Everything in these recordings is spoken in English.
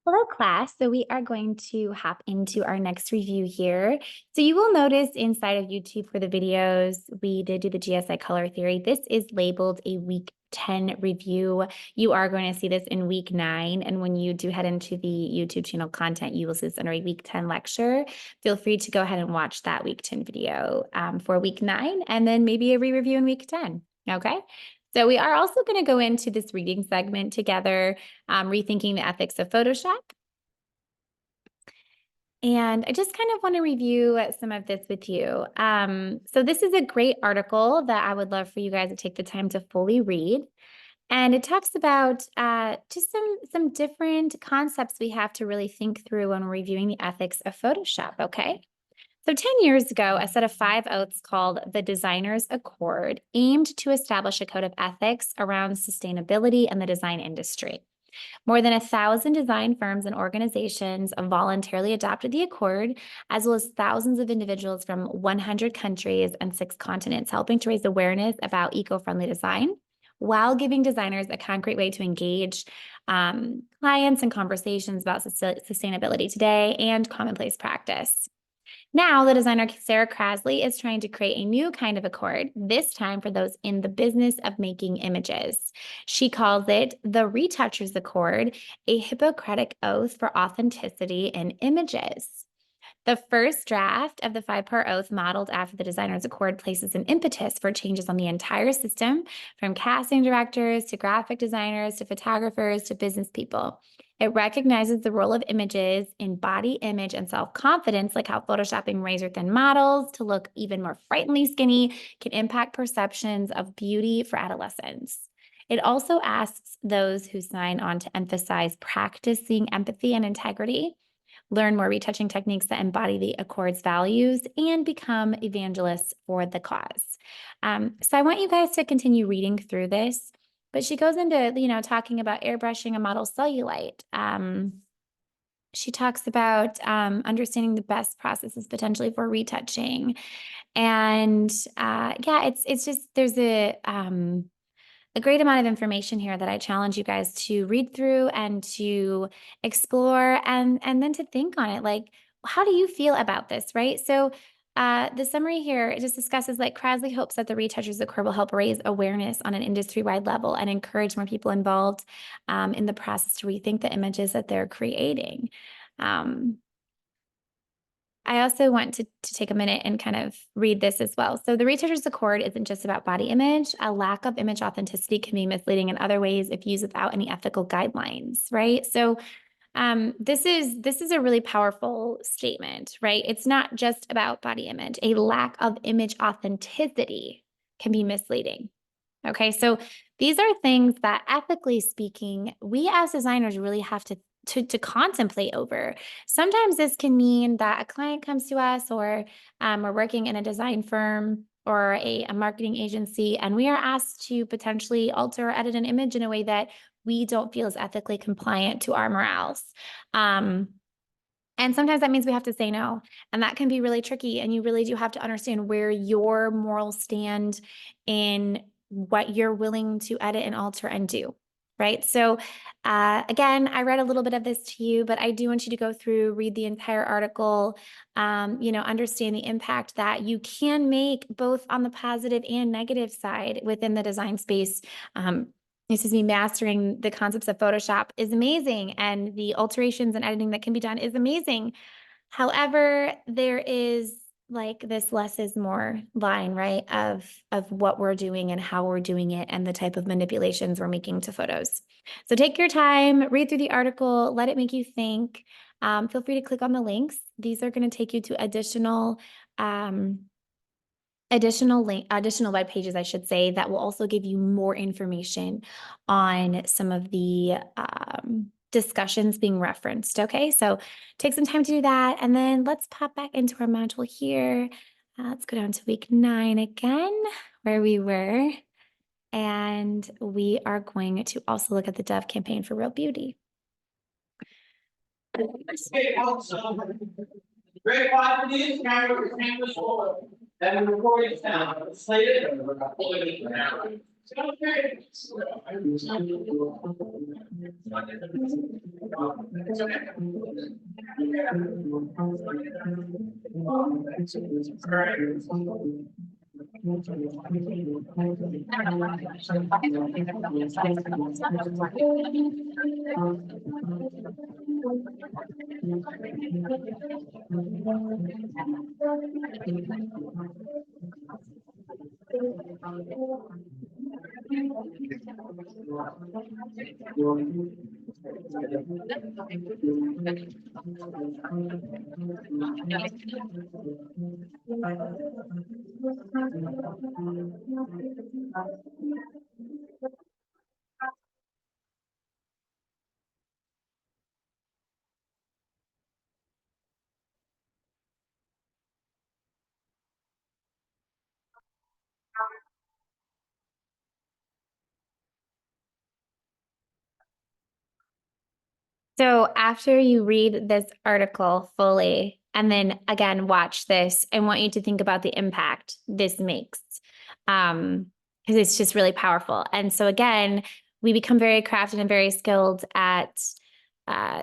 Hello, class. So we are going to hop into our next review here. So you will notice inside of YouTube for the videos, we did do the GSI color theory. This is labeled a week 10 review. You are going to see this in week 9. And when you do head into the YouTube channel content, you will see this under a week 10 lecture. Feel free to go ahead and watch that week 10 video for week 9 and then maybe a re-review in week 10. Okay. So we are also going to go into this reading segment together, rethinking the ethics of Photoshop. And I just kind of want to review some of this with you. So this is a great article that I would love for you guys to take the time to fully read. And it talks about just some different concepts we have to really think through when we're reviewing the ethics of Photoshop, okay? So 10 years ago, a set of 5 oaths called the Designer's Accord aimed to establish a code of ethics around sustainability and the design industry. More than 1,000 design firms and organizations voluntarily adopted the accord, as well as thousands of individuals from 100 countries and 6 continents, helping to raise awareness about eco-friendly design while giving designers a concrete way to engage clients in conversations about sustainability today and commonplace practice. Now, the designer Sarah Krasley is trying to create a new kind of accord, this time for those in the business of making images. She calls it the Retoucher's Accord, a Hippocratic oath for authenticity in images. The first draft of the 5-part oath, modeled after the designer's accord, places an impetus for changes on the entire system, from casting directors to graphic designers to photographers to business people. It recognizes the role of images in body image and self-confidence, like how photoshopping razor-thin models to look even more frighteningly skinny can impact perceptions of beauty for adolescents. It also asks those who sign on to emphasize practicing empathy and integrity, learn more retouching techniques that embody the Accord's values, and become evangelists for the cause. So I want you guys to continue reading through this, but she goes into, talking about airbrushing a model cellulite. She talks about understanding the best processes potentially for retouching. And yeah, it's just, there's a great amount of information here that I challenge you guys to read through and to explore and then to think on it. Like, how do you feel about this, right? So the summary here, it just discusses like Krasley hopes that the Retouchers Accord will help raise awareness on an industry-wide level and encourage more people involved in the process to rethink the images that they're creating. I also want to take a minute and kind of read this as well. So the Retoucher's Accord isn't just about body image. A lack of image authenticity can be misleading in other ways if used without any ethical guidelines, right? So this is a really powerful statement, right? It's not just about body image. A lack of image authenticity can be misleading. Okay, so these are things that ethically speaking, we as designers really have to contemplate over. Sometimes this can mean that a client comes to us, or we're working in a design firm or a marketing agency, and we are asked to potentially alter or edit an image in a way that we don't feel is ethically compliant to our morals. And sometimes that means we have to say no, and that can be really tricky. And you really do have to understand where your morals stand in what you're willing to edit and alter and do, right? So again, I read a little bit of this to you, but I do want you to go through, read the entire article, understand the impact that you can make both on the positive and negative side within the design space. Mastering the concepts of Photoshop is amazing, and the alterations and editing that can be done is amazing. However, there is like this less is more line, right, of what we're doing and how we're doing it and the type of manipulations we're making to photos. So take your time, read through the article, let it make you think. Feel free to click on the links. These are going to take you to additional web pages, I should say, that will also give you more information on some of the discussions being referenced. Okay, so take some time to do that, and then let's pop back into our module here. Let's go down to week 9 again, where we were, and we are going to also look at the Dove campaign for real beauty. Grade 5 news, camera, campus forward. Then the recording sound, slated, and we're recording now. So after you read this article fully, and then again watch this, I want you to think about the impact this makes. Because it's just really powerful. And so again, we become very crafted and very skilled at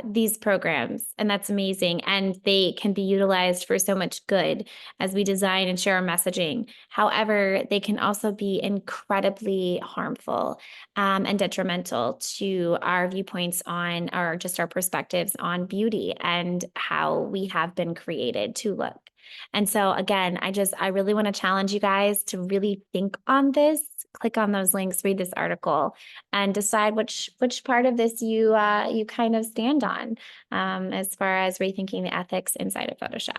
these programs, and that's amazing. And they can be utilized for so much good as we design and share our messaging. However, they can also be incredibly harmful and detrimental to our viewpoints on, or just our perspectives on beauty and how we have been created to look. And so again, I really want to challenge you guys to really think on this. Click on those links, read this article, and decide which part of this you kind of stand on as far as rethinking the ethics inside of Photoshop.